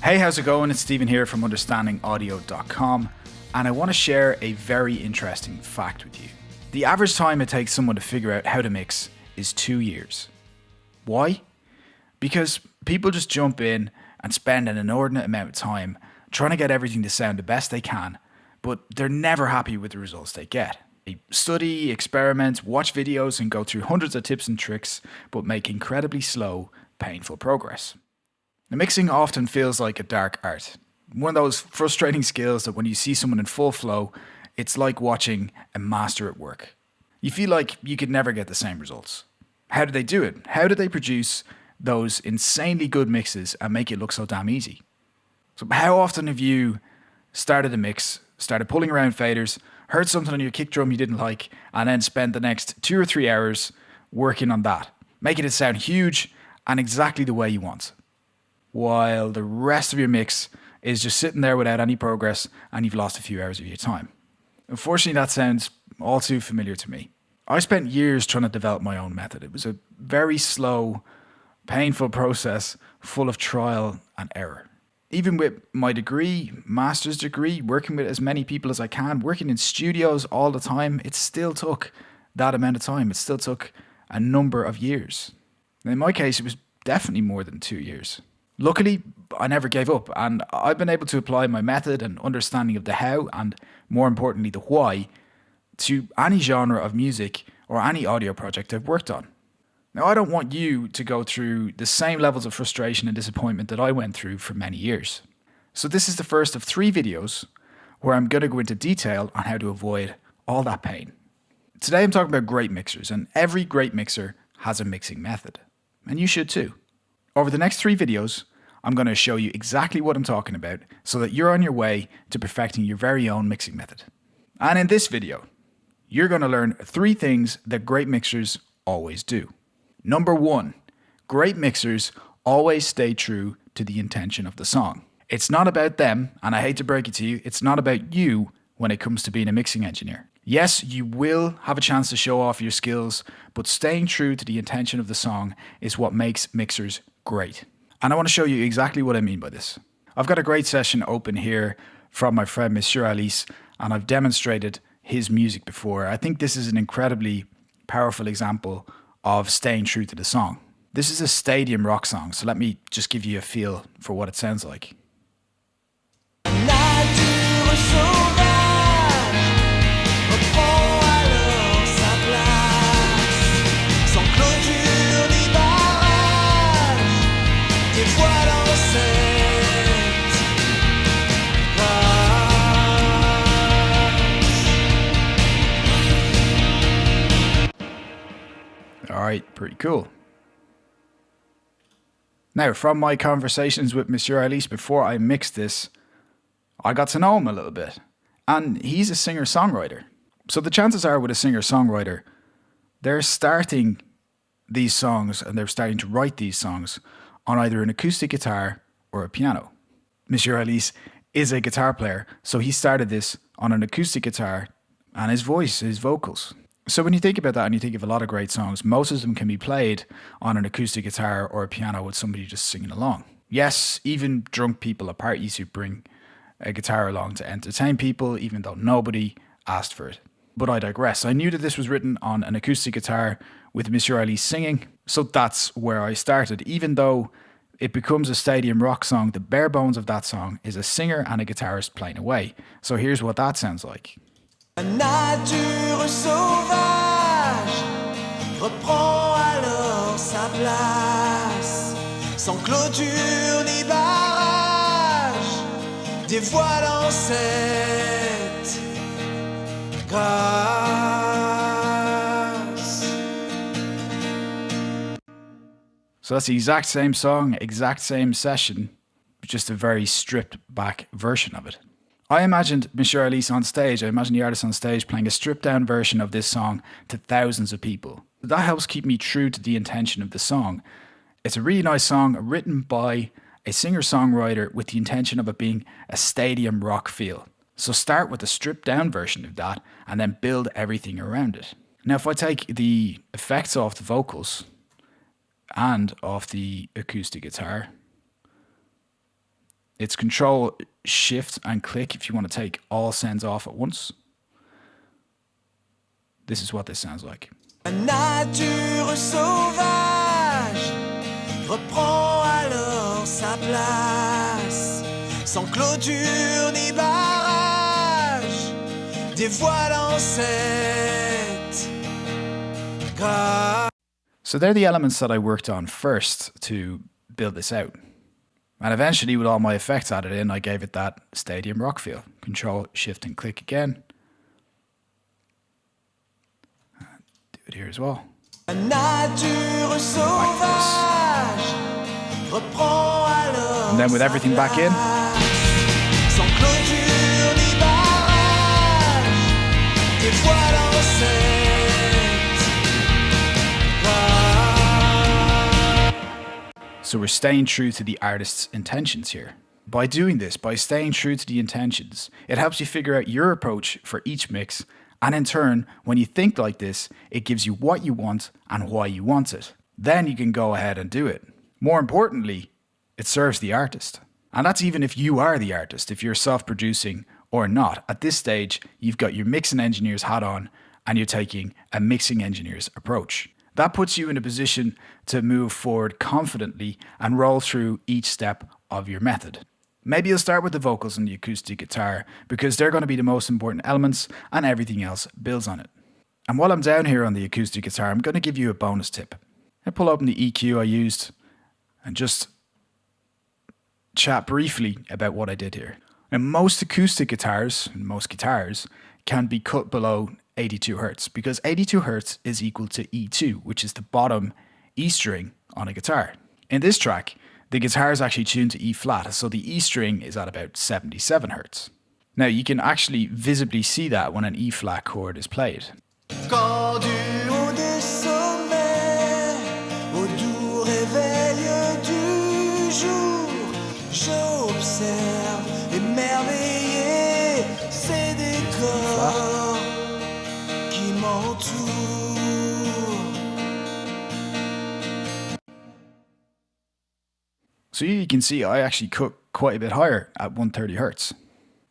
Hey, how's it going? It's Stephen here from understandingaudio.com, and I want to share a very interesting fact with you. The average time it takes someone to figure out how to mix is 2 years. Why? Because people just jump in and spend an inordinate amount of time trying to get everything to sound the best they can, but they're never happy with the results they get. They study, experiment, watch videos, and go through hundreds of tips and tricks, but make incredibly slow, painful progress. The mixing often feels like a dark art. One of those frustrating skills that when you see someone in full flow, it's like watching a master at work. You feel like you could never get the same results. How did they do it? How did they produce those insanely good mixes and make it look so damn easy? So how often have you started a mix, started pulling around faders, heard something on your kick drum you didn't like, and then spent the next 2 or 3 hours working on that, making it sound huge and exactly the way you want, while the rest of your mix is just sitting there without any progress and you've lost a few hours of your time? Unfortunately, that sounds all too familiar to me. I spent years trying to develop my own method. It was a very slow, painful process full of trial and error. Even with my degree, master's degree, working with as many people as I can, working in studios all the time, it still took that amount of time. It still took a number of years. And in my case, it was definitely more than 2 years. Luckily, I never gave up, and I've been able to apply my method and understanding of the how, and more importantly, the why, to any genre of music or any audio project I've worked on. Now, I don't want you to go through the same levels of frustration and disappointment that I went through for many years. So this is the first of 3 videos where I'm going to go into detail on how to avoid all that pain. Today I'm talking about great mixers, and every great mixer has a mixing method, and you should too. Over the next 3 videos, I'm going to show you exactly what I'm talking about so that you're on your way to perfecting your very own mixing method. And in this video, you're going to learn 3 things that great mixers always do. Number 1, great mixers always stay true to the intention of the song. It's not about them, and I hate to break it to you, it's not about you when it comes to being a mixing engineer. Yes, you will have a chance to show off your skills, but staying true to the intention of the song is what makes mixers great. And I want to show you exactly what I mean by this. I've got a great session open here from my friend Monsieur Alice, and I've demonstrated his music before. I think this is an incredibly powerful example of staying true to the song. This is a stadium rock song, so let me just give you a feel for what it sounds like. Alright, pretty cool. Now, from my conversations with Monsieur Alice before I mixed this, I got to know him a little bit. And he's a singer-songwriter. So the chances are with a singer-songwriter, they're starting these songs and they're starting to write these songs on either an acoustic guitar or a piano. Monsieur Alice is a guitar player, so he started this on an acoustic guitar and his voice, his vocals. So when you think about that and you think of a lot of great songs, most of them can be played on an acoustic guitar or a piano with somebody just singing along. Yes, even drunk people at parties who bring a guitar along to entertain people, even though nobody asked for it. But I digress. I knew that this was written on an acoustic guitar with Monsieur Alice singing, so that's where I started. Even though it becomes a stadium rock song, the bare bones of that song is a singer and a guitarist playing away. So here's what that sounds like. Nature sauvage reprend alors sa place, sans clôture ni barrage, dévoilant cette grâce. So that's the exact same song, exact same session, just a very stripped back version of it. I imagined Monsieur Alice on stage, I imagine the artist on stage playing a stripped down version of this song to thousands of people. That helps keep me true to the intention of the song. It's a really nice song written by a singer-songwriter with the intention of it being a stadium rock feel. So start with the stripped down version of that and then build everything around it. Now if I take the effects off the vocals and off the acoustic guitar, It's Control, Shift, and click if you want to take all sends off at once. This is what this sounds like. La nature sauvage reprend alors sa place, sans clôture ni barrage, dévoilant cette grâce. So they're the elements that I worked on first to build this out. And eventually, with all my effects added in, I gave it that stadium rock feel. Control, Shift, and click again. Do it here as well. La nature sauvage reprend alors. And then with everything back in. Sans clôture ni barrage, dévoilant cette grâce. So we're staying true to the artist's intentions here. By doing this, by staying true to the intentions, it helps you figure out your approach for each mix. And in turn, when you think like this, it gives you what you want and why you want it. Then you can go ahead and do it. More importantly, it serves the artist. And that's even if you are the artist, if you're self-producing or not. At this stage, you've got your mixing engineer's hat on and you're taking a mixing engineer's approach. That puts you in a position to move forward confidently and roll through each step of your method. Maybe you'll start with the vocals and the acoustic guitar because they're going to be the most important elements and everything else builds on it. And while I'm down here on the acoustic guitar, I'm going to give you a bonus tip. I pull open the EQ I used and just chat briefly about what I did here. And most acoustic guitars, and most guitars, can be cut below 82 Hertz because 82 Hertz is equal to E2, which is the bottom E string on a guitar. In this track, the guitar is actually tuned to E flat, so the E string is at about 77 Hertz. Now you can actually visibly see that when an E flat chord is played. Quand du haut des sommets, au doux réveil du jour, j'observe émerveillé ces décors qui m'entourent. So you can see I actually cut quite a bit higher at 130 Hertz.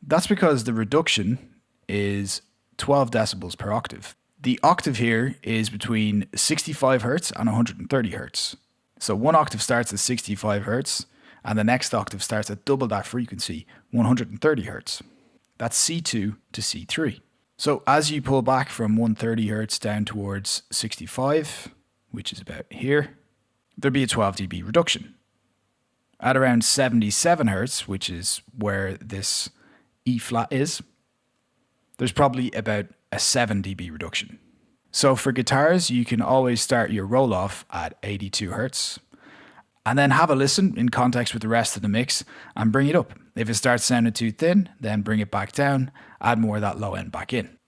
That's because the reduction is 12 decibels per octave. The octave here is between 65 Hertz and 130 Hertz. So one octave starts at 65 Hertz and the next octave starts at double that frequency, 130 Hertz. That's C2 to C3. So as you pull back from 130 Hertz down towards 65, which is about here, there'll be a 12 dB reduction. At around 77 Hertz, which is where this E flat is, there's probably about a 7 dB reduction. So for guitars, you can always start your roll off at 82 Hertz and then have a listen in context with the rest of the mix and bring it up. If it starts sounding too thin, then bring it back down, add more of that low end back in.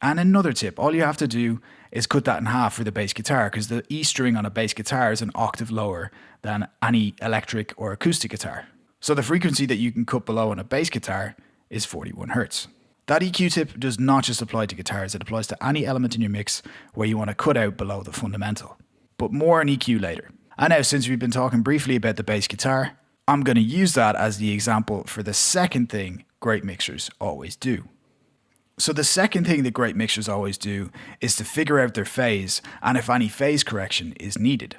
And another tip, all you have to do is cut that in half for the bass guitar because the E string on a bass guitar is an octave lower than any electric or acoustic guitar. So the frequency that you can cut below on a bass guitar is 41 Hertz. That EQ tip does not just apply to guitars, it applies to any element in your mix where you want to cut out below the fundamental. But more on EQ later. And now, since we've been talking briefly about the bass guitar, I'm going to use that as the example for the second thing great mixers always do. So the second thing that great mixers always do is to figure out their phase and if any phase correction is needed.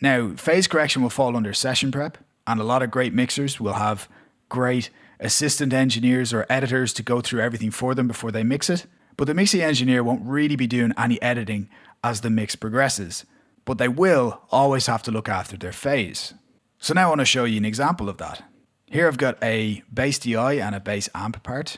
Now, phase correction will fall under session prep, and a lot of great mixers will have great assistant engineers or editors to go through everything for them before they mix it. But the mixing engineer won't really be doing any editing as the mix progresses, but they will always have to look after their phase. So now I want to show you an example of that. Here I've got a bass DI and a bass amp part,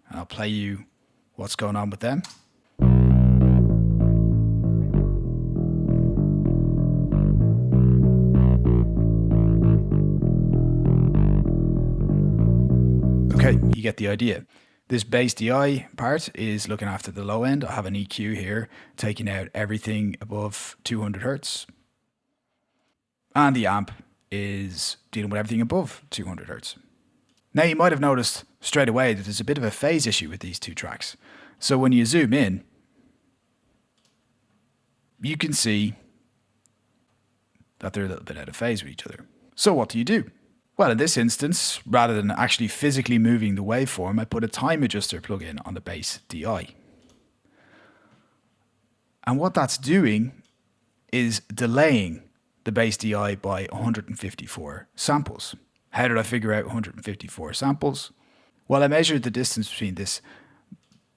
and I'll play you what's going on with them. Okay, you get the idea. This bass DI part is looking after the low end. I have an EQ here, taking out everything above 200 Hertz. And the amp is dealing with everything above 200 Hertz. Now you might have noticed straight away that there's a bit of a phase issue with these two tracks. So when you zoom in, you can see that they're a little bit out of phase with each other. So what do? Well, in this instance, rather than actually physically moving the waveform, I put a time adjuster plugin on the bass DI. And what that's doing is delaying the bass DI by 154 samples. How did I figure out 154 samples? Well, I measured the distance between this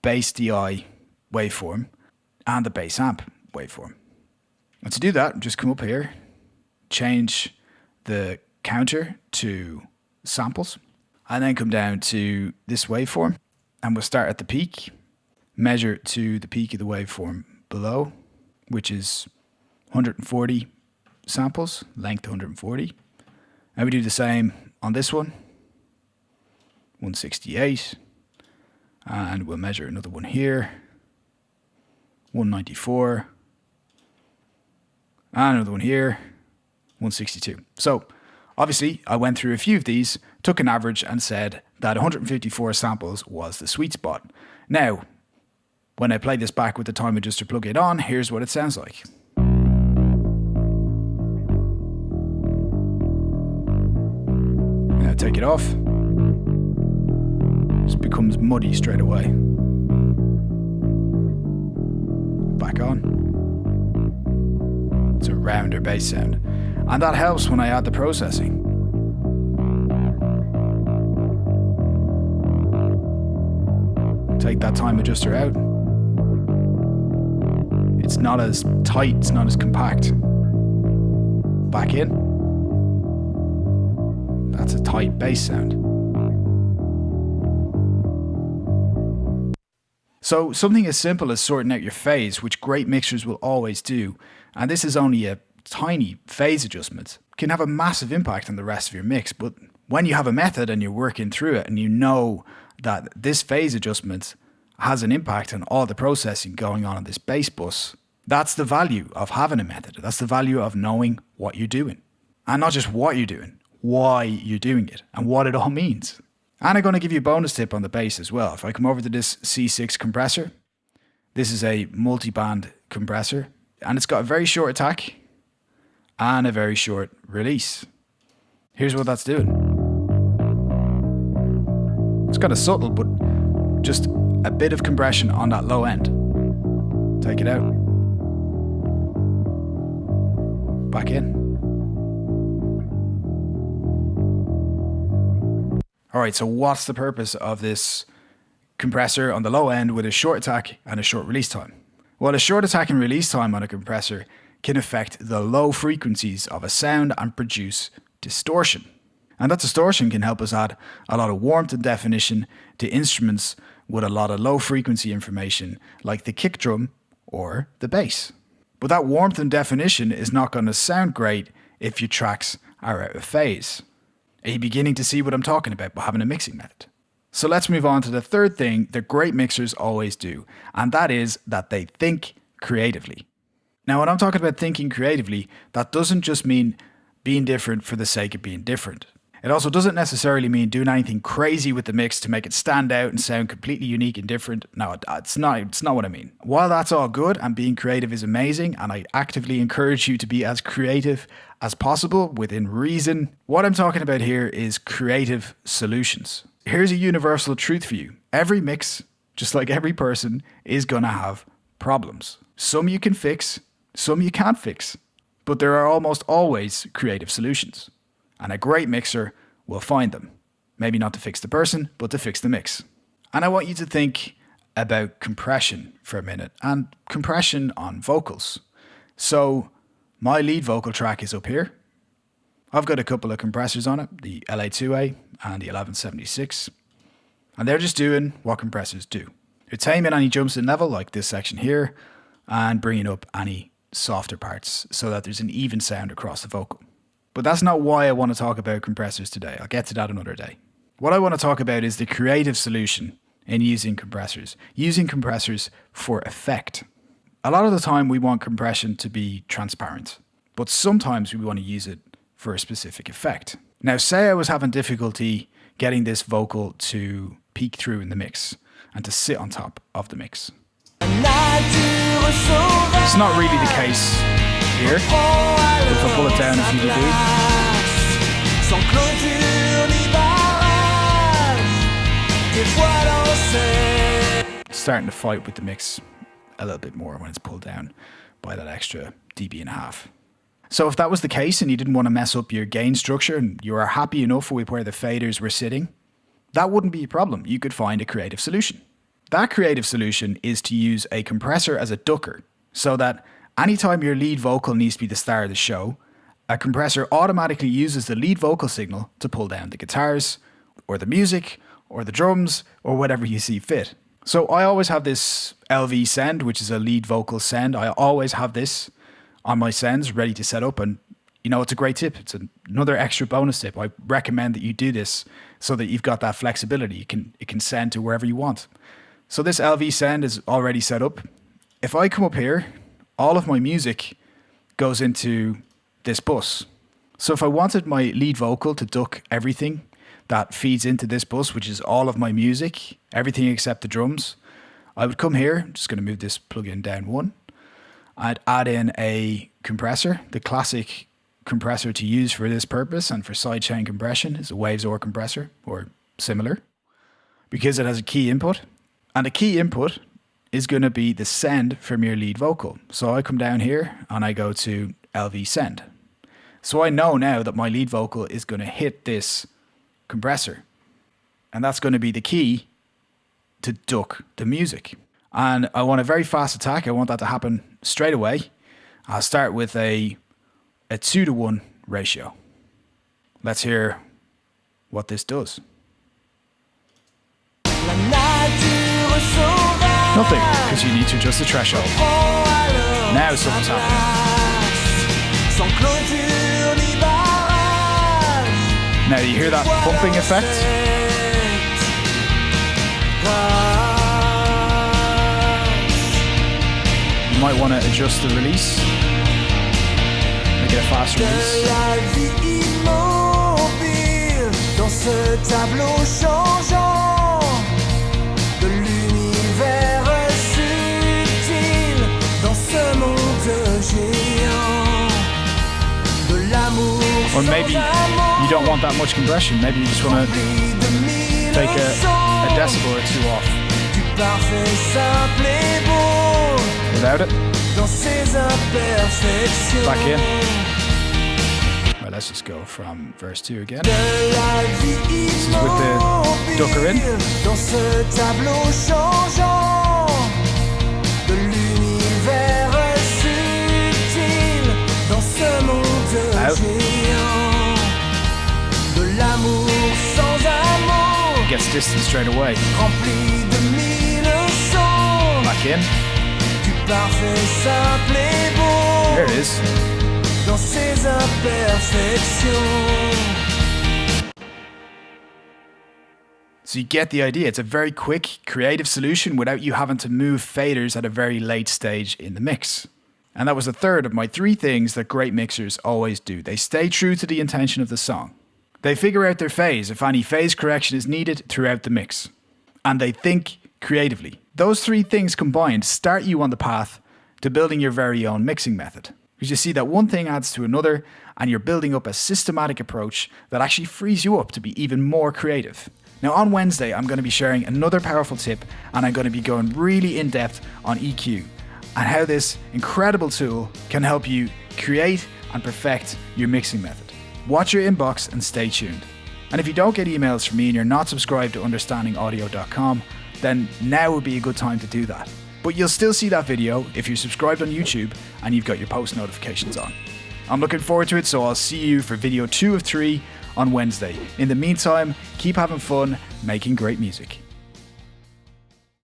bass DI waveform and the bass amp waveform. And to do that, just come up here, change the counter to samples, and then come down to this waveform, and we'll start at the peak, measure to the peak of the waveform below, which is 140 samples, length 140. And we do the same on this one, 168, and we'll measure another one here, 194, and another one here, 162. So obviously I went through a few of these, took an average and said that 154 samples was the sweet spot. Now, when I play this back with the time adjuster plug-in on, here's what it sounds like. Now take it off. Just becomes muddy straight away. Back on. It's a rounder bass sound. And that helps when I add the processing. Take that time adjuster out. It's not as tight, it's not as compact. Back in. That's a tight bass sound. So something as simple as sorting out your phase, which great mixers will always do, and this is only a tiny phase adjustment, can have a massive impact on the rest of your mix. But when you have a method and you're working through it and you know that this phase adjustment has an impact on all the processing going on this bass bus, that's the value of having a method. That's the value of knowing what you're doing. And not just what you're doing, why you're doing it and what it all means. And I'm going to give you a bonus tip on the bass as well. If I come over to this C6 compressor, this is a multi-band compressor and it's got a very short attack and a very short release. Here's what that's doing. It's kind of subtle, but just a bit of compression on that low end. Take it out. Back in. All right, so what's the purpose of this compressor on the low end with a short attack and a short release time? Well, a short attack and release time on a compressor can affect the low frequencies of a sound and produce distortion. And that distortion can help us add a lot of warmth and definition to instruments with a lot of low frequency information like the kick drum or the bass. But that warmth and definition is not going to sound great if your tracks are out of phase. Are you beginning to see what I'm talking about by having a mixing method? So let's move on to the third thing that great mixers always do, and that is that they think creatively. Now, when I'm talking about thinking creatively, that doesn't just mean being different for the sake of being different. It also doesn't necessarily mean doing anything crazy with the mix to make it stand out and sound completely unique and different. No, it's not what I mean. While that's all good and being creative is amazing, and I actively encourage you to be as creative as possible within reason, what I'm talking about here is creative solutions. Here's a universal truth for you. Every mix, just like every person, is going to have problems. Some you can fix, some you can't fix. But there are almost always creative solutions. And a great mixer will find them. Maybe not to fix the person, but to fix the mix. And I want you to think about compression for a minute, and compression on vocals. So my lead vocal track is up here. I've got a couple of compressors on it, the LA2A and the 1176. And they're just doing what compressors do. They're taming any jumps in level, like this section here, and bringing up any softer parts so that there's an even sound across the vocal. But that's not why I want to talk about compressors today. I'll get to that another day. What I want to talk about is the creative solution in using compressors for effect. A lot of the time we want compression to be transparent, but sometimes we want to use it for a specific effect. Now, say I was having difficulty getting this vocal to peek through in the mix and to sit on top of the mix. It's not really the case here. If I pull it down a few dB. les voiles en scène. Starting to fight with the mix a little bit more when it's pulled down by that extra dB.5. So if that was the case and you didn't want to mess up your gain structure and you are happy enough with where the faders were sitting, that wouldn't be a problem. You could find a creative solution. That creative solution is to use a compressor as a ducker, so that anytime your lead vocal needs to be the star of the show, a compressor automatically uses the lead vocal signal to pull down the guitars, or the music, or the drums, or whatever you see fit. So I always have this LV send, which is a lead vocal send. I always have this on my sends ready to set up, and you know, it's a great tip. It's another extra bonus tip. I recommend that you do this so that you've got that flexibility. It can send to wherever you want. So this LV send is already set up. If I come up here, all of my music goes into this bus. So if I wanted my lead vocal to duck everything that feeds into this bus, which is all of my music, everything except the drums, I would come here. I'm just going to move this plugin down one. I'd add in a compressor. The classic compressor to use for this purpose and for sidechain compression is a Waves OR compressor or similar, because it has a key input. And the key input is going to be the send from your lead vocal. So I come down here and I go to LV send. So I know now that my lead vocal is going to hit this compressor. And that's going to be the key to duck the music. And I want a very fast attack. I want that to happen straight away. I'll start with a 2-to-1 ratio. Let's hear what this does. Nothing, because you need to adjust the threshold. Now something's happening. Now you hear that pumping effect? You might want to adjust the release. Make it a fast release. Or maybe you don't want that much compression. Maybe you just want to take a decibel or two off. Without it. Back in. Right, let's just go from verse 2 again. This is with the ducker in. Out. Gets distance straight away. Back in. There it is. So you get the idea. It's a very quick, creative solution without you having to move faders at a very late stage in the mix. And that was a third of my 3 things that great mixers always do. They stay true to the intention of the song. They figure out their phase if any phase correction is needed throughout the mix. And they think creatively. Those 3 things combined start you on the path to building your very own mixing method. Because you see that one thing adds to another and you're building up a systematic approach that actually frees you up to be even more creative. Now on Wednesday, I'm going to be sharing another powerful tip and I'm going to be going really in depth on EQ and how this incredible tool can help you create and perfect your mixing method. Watch your inbox and stay tuned. And if you don't get emails from me and you're not subscribed to understandingaudio.com, then now would be a good time to do that. But you'll still see that video if you're subscribed on YouTube and you've got your post notifications on. I'm looking forward to it, so I'll see you for video 2 of 3 on Wednesday. In the meantime, keep having fun making great music.